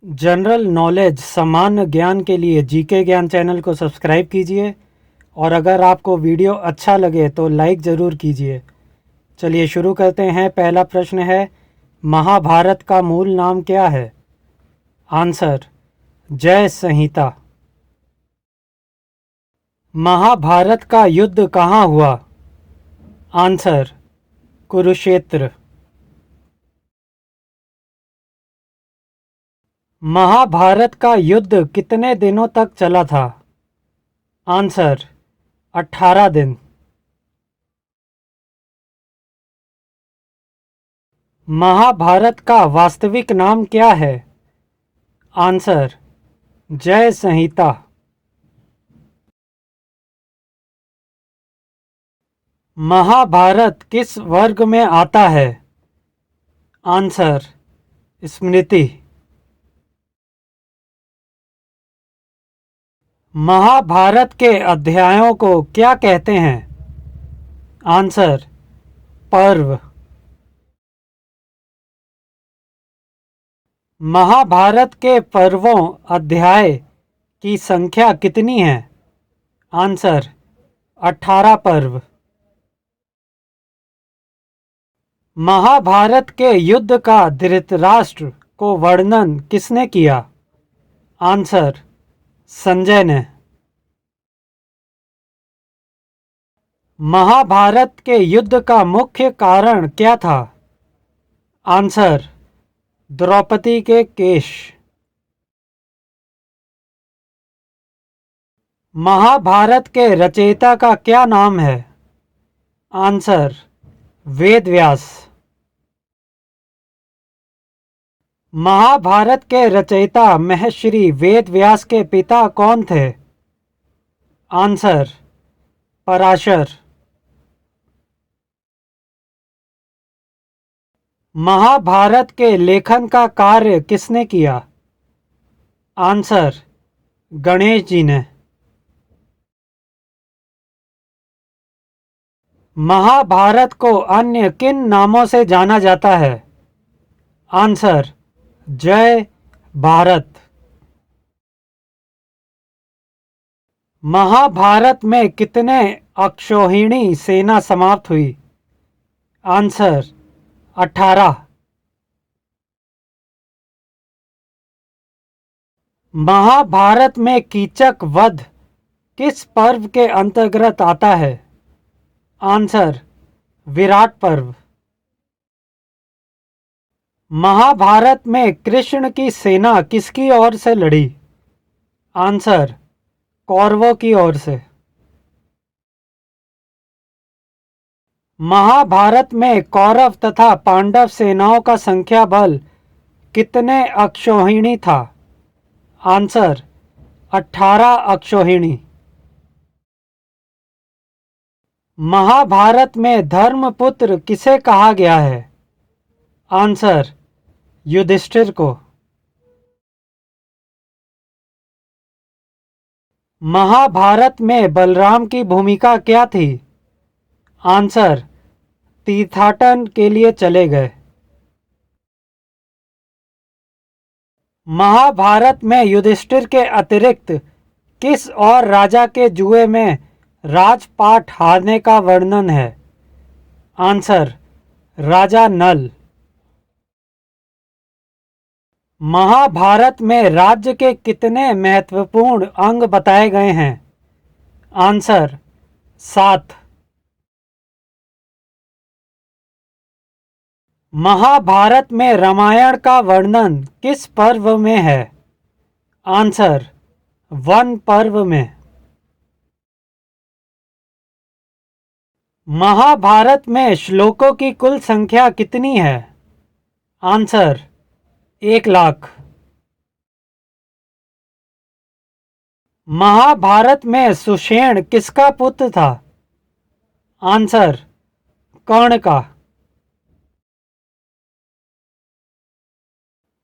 General knowledge सामान्य ज्ञान के लिए जीके ज्ञान चैनल को सब्सक्राइब कीजिए और अगर आपको वीडियो अच्छा लगे तो लाइक ज़रूर कीजिए। चलिए शुरू करते हैं। पहला प्रश्न है, महाभारत का मूल नाम क्या है? आंसर, जय संहिता। महाभारत का युद्ध कहाँ हुआ? आंसर, कुरुक्षेत्र। महाभारत का युद्ध कितने दिनों तक चला था? आंसर, 18 दिन। महाभारत का वास्तविक नाम क्या है? आंसर, जय संहिता। महाभारत किस वर्ग में आता है? आंसर, स्मृति। महाभारत के अध्यायों को क्या कहते हैं? आंसर, पर्व। महाभारत के पर्वों अध्याय की संख्या कितनी है? आंसर, 18 पर्व। महाभारत के युद्ध का धृतराष्ट्र को वर्णन किसने किया? आंसर, संजय ने। महाभारत के युद्ध का मुख्य कारण क्या था? आंसर, द्रौपदी के केश। महाभारत के रचयिता का क्या नाम है? आंसर, वेदव्यास। महाभारत के रचयिता महर्षि वेदव्यास के पिता कौन थे? आंसर, पराशर। महाभारत के लेखन का कार्य किसने किया? आंसर, गणेश जी ने। महाभारत को अन्य किन नामों से जाना जाता है? आंसर, जय भारत। महाभारत में कितने अक्षौहिणी सेना समाप्त हुई? आंसर, 18। महाभारत में कीचक वध किस पर्व के अंतर्गत आता है? आंसर, विराट पर्व। महाभारत में कृष्ण की सेना किसकी ओर से लड़ी? आंसर, कौरवों की ओर से। महाभारत में कौरव तथा पांडव सेनाओं का संख्या बल कितने अक्षौहिणी था? आंसर, 18 अक्षौहिणी। महाभारत में धर्मपुत्र किसे कहा गया है? आंसर, युधिष्ठिर को। महाभारत में बलराम की भूमिका क्या थी? आंसर, तीर्थाटन के लिए चले गए। महाभारत में युधिष्ठिर के अतिरिक्त किस और राजा के जुए में राजपाट हारने का वर्णन है? आंसर, राजा नल। महाभारत में राज्य के कितने महत्वपूर्ण अंग बताए गए हैं? आंसर, 7। महाभारत में रामायण का वर्णन किस पर्व में है? आंसर, वन पर्व में। महाभारत में श्लोकों की कुल संख्या कितनी है? आंसर, 1,00,000। महाभारत में सुषेण किसका पुत्र था? आंसर, कर्ण का।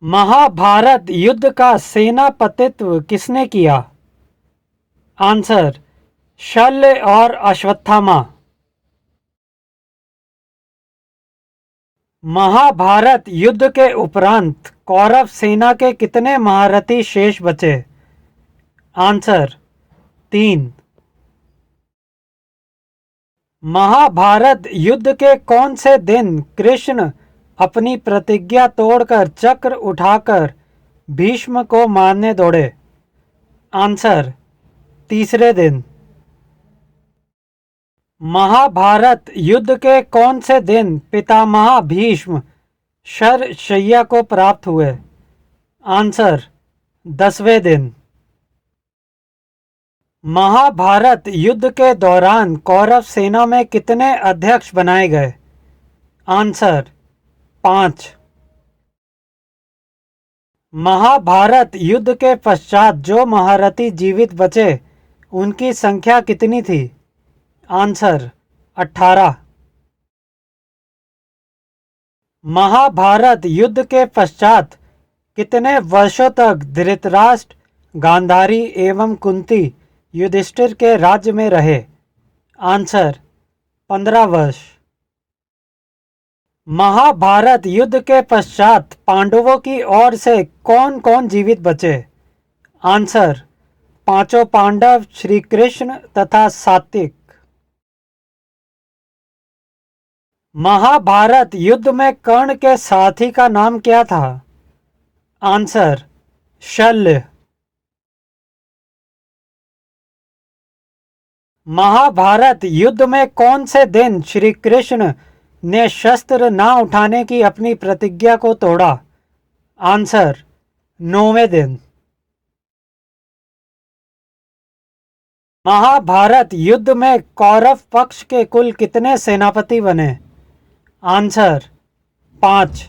महाभारत युद्ध का सेनापतित्व किसने किया? आंसर, शल्य और अश्वत्थामा। महाभारत युद्ध के उपरांत कौरव सेना के कितने महारथी शेष बचे? आंसर 3। महाभारत युद्ध के कौन से दिन कृष्ण अपनी प्रतिज्ञा तोड़कर चक्र उठाकर भीष्म को मारने दौड़े? आंसर तीसरे दिन। महाभारत युद्ध के कौन से दिन पितामह भीष्म शरशय्या को प्राप्त हुए? आंसर 10वें दिन। महाभारत युद्ध के दौरान कौरव सेना में कितने अध्यक्ष बनाए गए? आंसर 5। महाभारत युद्ध के पश्चात जो महारथी जीवित बचे उनकी संख्या कितनी थी? आंसर 18। महाभारत युद्ध के पश्चात कितने वर्षों तक धृतराष्ट्र, गांधारी एवं कुंती युधिष्ठिर के राज्य में रहे? आंसर 15 वर्ष। महाभारत युद्ध के पश्चात पांडवों की ओर से कौन कौन जीवित बचे? आंसर 5 पांडव, श्री कृष्ण तथा सात्विक। महाभारत युद्ध में कर्ण के साथी का नाम क्या था? आंसर शल्य। महाभारत युद्ध में कौन से दिन श्री कृष्ण ने शस्त्र न उठाने की अपनी प्रतिज्ञा को तोड़ा? आंसर 9वें दिन। महाभारत युद्ध में कौरव पक्ष के कुल कितने सेनापति बने? आंसर 5।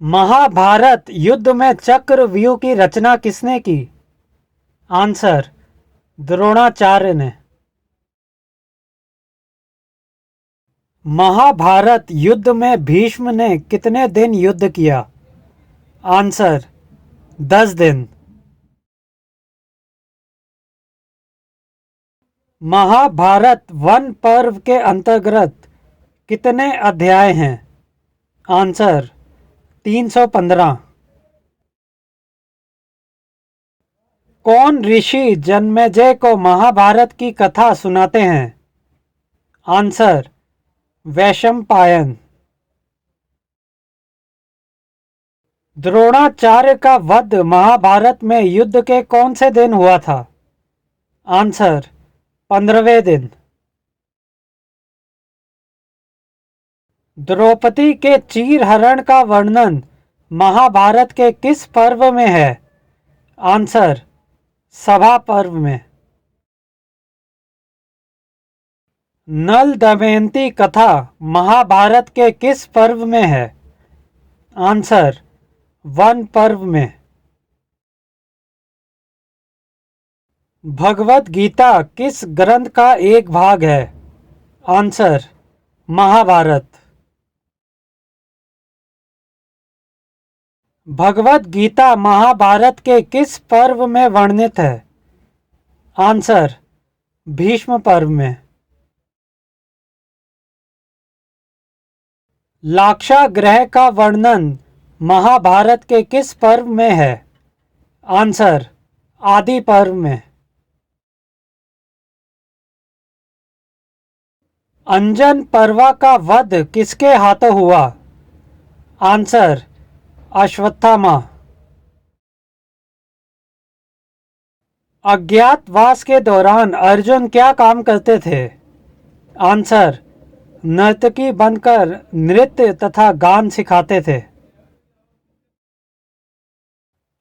महाभारत युद्ध में चक्रव्यूह की रचना किसने की? आंसर द्रोणाचार्य ने। महाभारत युद्ध में भीष्म ने कितने दिन युद्ध किया? आंसर 10 दिन। महाभारत वन पर्व के अंतर्गत कितने अध्याय हैं? आंसर 315। कौन ऋषि जन्मेजय को महाभारत की कथा सुनाते हैं? आंसर वैशंपायन। द्रोणाचार्य का वध महाभारत में युद्ध के कौन से दिन हुआ था? आंसर 15वें दिन। द्रौपदी के चीरहरण का वर्णन महाभारत के किस पर्व में है? आंसर सभा पर्व में। नल दमयंती कथा महाभारत के किस पर्व में है? आंसर वन पर्व में। भगवत गीता किस ग्रंथ का एक भाग है? आंसर महाभारत। भगवत गीता महाभारत के किस पर्व में वर्णित है? आंसर भीष्म पर्व में। लाक्षागृह का वर्णन महाभारत के किस पर्व में है? आंसर आदि पर्व में। अंजन पर्वा का वध किसके हाथों हुआ? आंसर अश्वत्थामा। अज्ञातवास के दौरान अर्जुन क्या काम करते थे? आंसर नर्तकी बनकर नृत्य तथा गान सिखाते थे।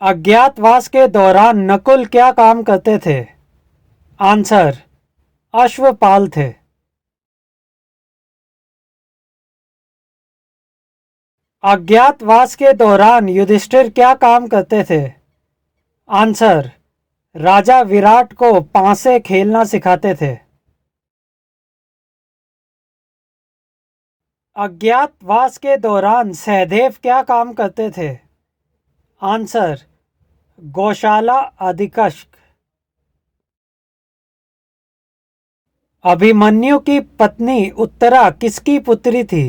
अज्ञातवास के दौरान नकुल क्या काम करते थे? आंसर अश्वपाल थे। अज्ञातवास के दौरान युधिष्ठिर क्या काम करते थे? आंसर राजा विराट को पांसे खेलना सिखाते थे। अज्ञातवास के दौरान सहदेव क्या काम करते थे? आंसर गौशाला अधीक्षक। अभिमन्यु की पत्नी उत्तरा किसकी पुत्री थी?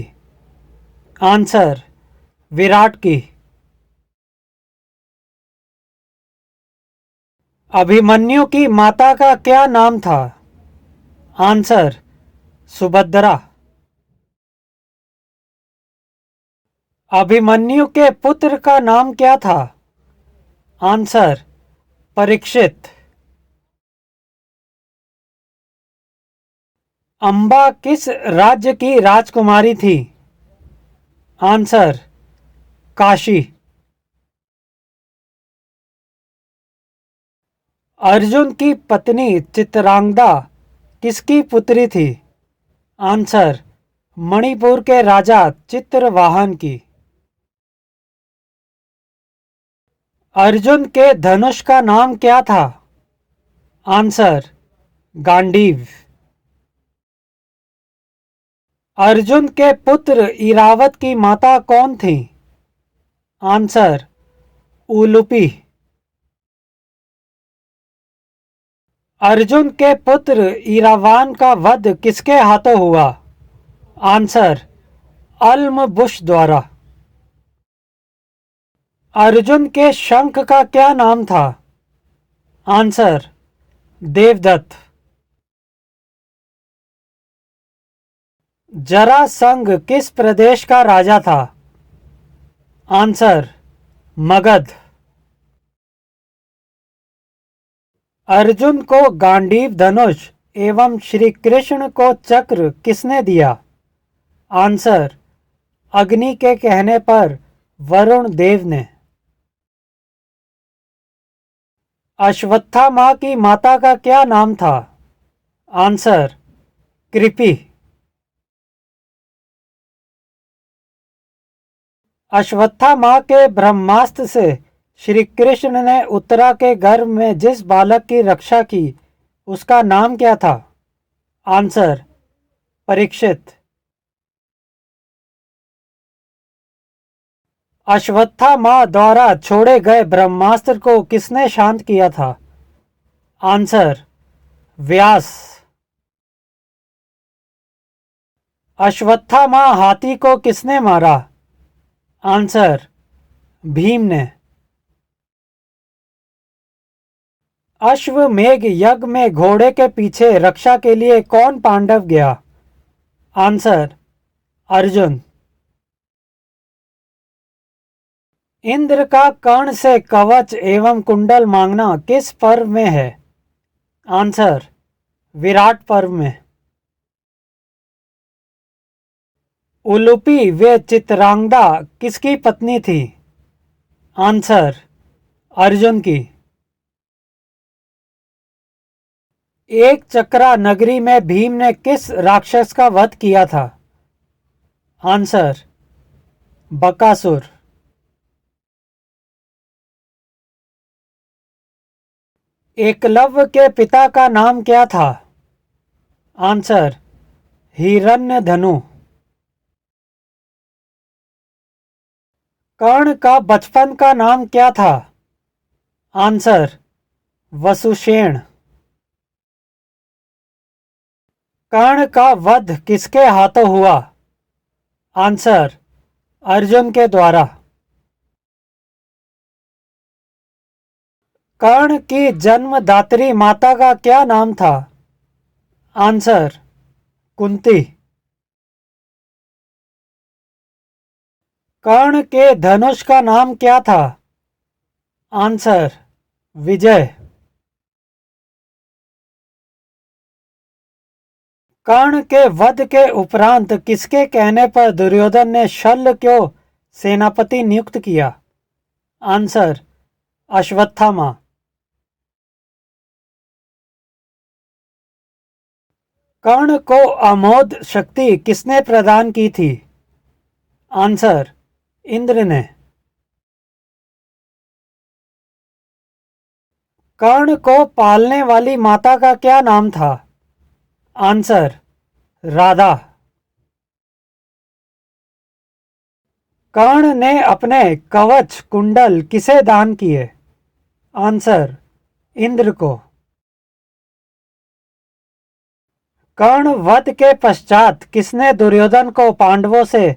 आंसर विराट की। अभिमन्यु की माता का क्या नाम था? आंसर सुभद्रा। अभिमन्यु के पुत्र का नाम क्या था? आंसर परीक्षित। अंबा किस राज्य की राजकुमारी थी? आंसर काशी। अर्जुन की पत्नी चित्रांगदा किसकी पुत्री थी? आंसर मणिपुर के राजा चित्रवाहन की। अर्जुन के धनुष का नाम क्या था? आंसर गांडीव। अर्जुन के पुत्र इरावत की माता कौन थी? आंसर उलूपी। अर्जुन के पुत्र इरावान का वध किसके हाथों हुआ? आंसर अल्मबुश द्वारा। अर्जुन के शंख का क्या नाम था? आंसर देवदत्त। जरासंघ किस प्रदेश का राजा था? आंसर मगध। अर्जुन को गांडीव धनुष एवं श्री कृष्ण को चक्र किसने दिया? आंसर अग्नि के कहने पर वरुण देव ने। अश्वत्थामा की माता का क्या नाम था? आंसर कृपि। अश्वत्थामा के ब्रह्मास्त्र से श्री कृष्ण ने उत्तरा के गर्भ में जिस बालक की रक्षा की उसका नाम क्या था? आंसर परीक्षित। अश्वत्थामा द्वारा छोड़े गए ब्रह्मास्त्र को किसने शांत किया था? आंसर व्यास। अश्वत्थामा हाथी को किसने मारा? आंसर भीम ने। अश्वमेघ यज्ञ में घोड़े के पीछे रक्षा के लिए कौन पांडव गया? आंसर अर्जुन। इंद्र का कर्ण से कवच एवं कुंडल मांगना किस पर्व में है? आंसर विराट पर्व में। उलूपी व चित्रांगदा किसकी पत्नी थी? आंसर अर्जुन की। एक चक्रा नगरी में भीम ने किस राक्षस का वध किया था? आंसर बकासुर। एकलव्य के पिता का नाम क्या था? आंसर हिरण्यधनु। कर्ण का बचपन का नाम क्या था? आंसर वसुषेण। कर्ण का वध किसके हाथों हुआ? आंसर अर्जुन के द्वारा। कर्ण की जन्मदात्री माता का क्या नाम था? आंसर कुंती। कर्ण के धनुष का नाम क्या था? आंसर विजय। कर्ण के वध के उपरांत किसके कहने पर दुर्योधन ने शल्य को सेनापति नियुक्त किया? आंसर अश्वत्थामा। कर्ण को अमोघ शक्ति किसने प्रदान की थी? आंसर इंद्र ने। कर्ण को पालने वाली माता का क्या नाम था? आंसर राधा। कर्ण ने अपने कवच कुंडल किसे दान किए? आंसर इंद्र को। कर्ण वध के पश्चात किसने दुर्योधन को पांडवों से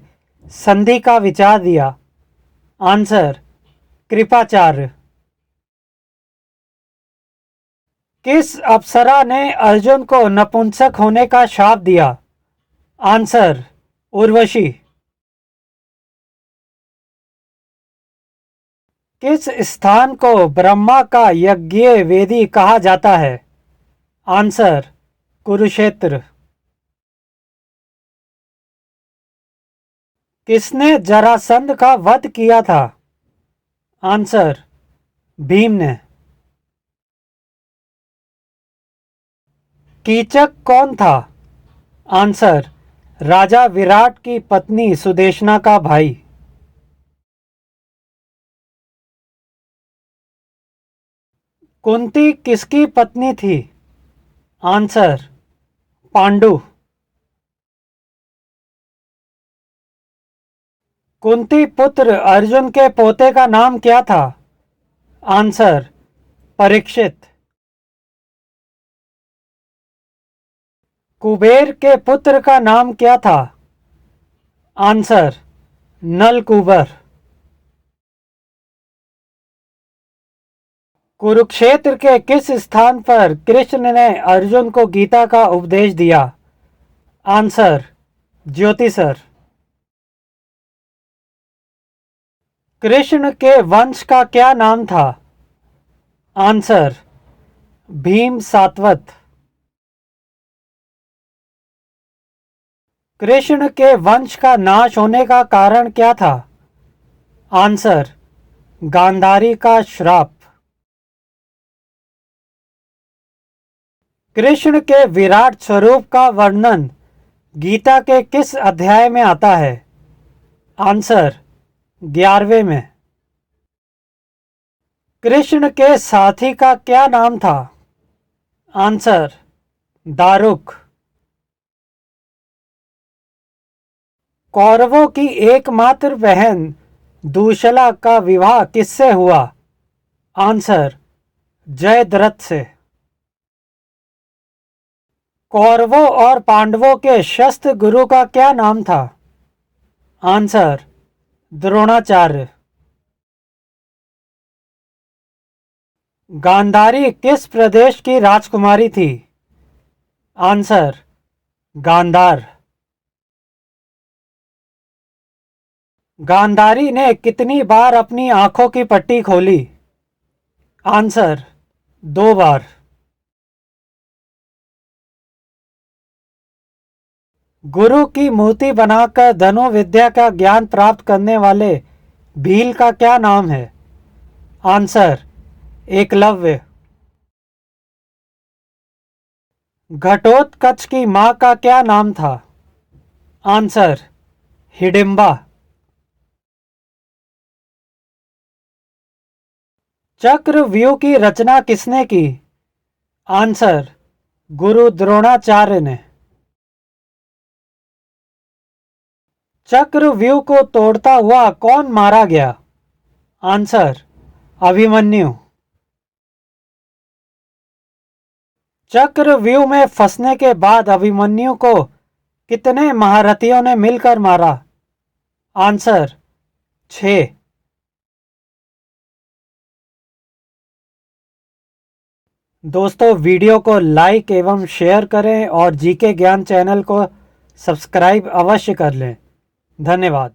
संधि का विचार दिया? आंसर, कृपाचार्य। किस अप्सरा ने अर्जुन को नपुंसक होने का शाप दिया? आंसर, उर्वशी। किस स्थान को ब्रह्मा का यज्ञ वेदी कहा जाता है? आंसर, कुरुक्षेत्र। किसने जरासंध का वध किया था? आंसर, भीम ने। कीचक कौन था? आंसर, राजा विराट की पत्नी सुदेशना का भाई। कुंती किसकी पत्नी थी? आंसर, पांडु। कुंती पुत्र अर्जुन के पोते का नाम क्या था? आंसर, परीक्षित। कुबेर के पुत्र का नाम क्या था? आंसर, नलकूबर। कुरुक्षेत्र के किस स्थान पर कृष्ण ने अर्जुन को गीता का उपदेश दिया? आंसर, ज्योतिसर। कृष्ण के वंश का क्या नाम था? आंसर, भीम सातवत। कृष्ण के वंश का नाश होने का कारण क्या था? आंसर, गांधारी का श्राप। कृष्ण के विराट स्वरूप का वर्णन गीता के किस अध्याय में आता है? आंसर, 11वें में। कृष्ण के साथी का क्या नाम था? आंसर, दारुक। कौरवों की एकमात्र बहन दूशला का विवाह किससे हुआ? आंसर, जयद्रथ से। कौरवों और पांडवों के शस्त्र गुरु का क्या नाम था? आंसर, द्रोणाचार्य। गांधारी किस प्रदेश की राजकुमारी थी? आंसर, गांधार। गांधारी ने कितनी बार अपनी आंखों की पट्टी खोली? आंसर, 2 बार। गुरु की मूर्ति बनाकर धनुर्विद्या का ज्ञान प्राप्त करने वाले भील का क्या नाम है? आंसर, एकलव्य। घटोत्कच की मां का क्या नाम था? आंसर, हिडिंबा। चक्रव्यूह की रचना किसने की? आंसर, गुरु द्रोणाचार्य ने। चक्रव्यूह को तोड़ता हुआ कौन मारा गया? आंसर, अभिमन्यु। चक्रव्यूह में फंसने के बाद अभिमन्यु को कितने महारथियों ने मिलकर मारा? आंसर, 6। दोस्तों, वीडियो को लाइक एवं शेयर करें और जीके ज्ञान चैनल को सब्सक्राइब अवश्य कर लें। धन्यवाद।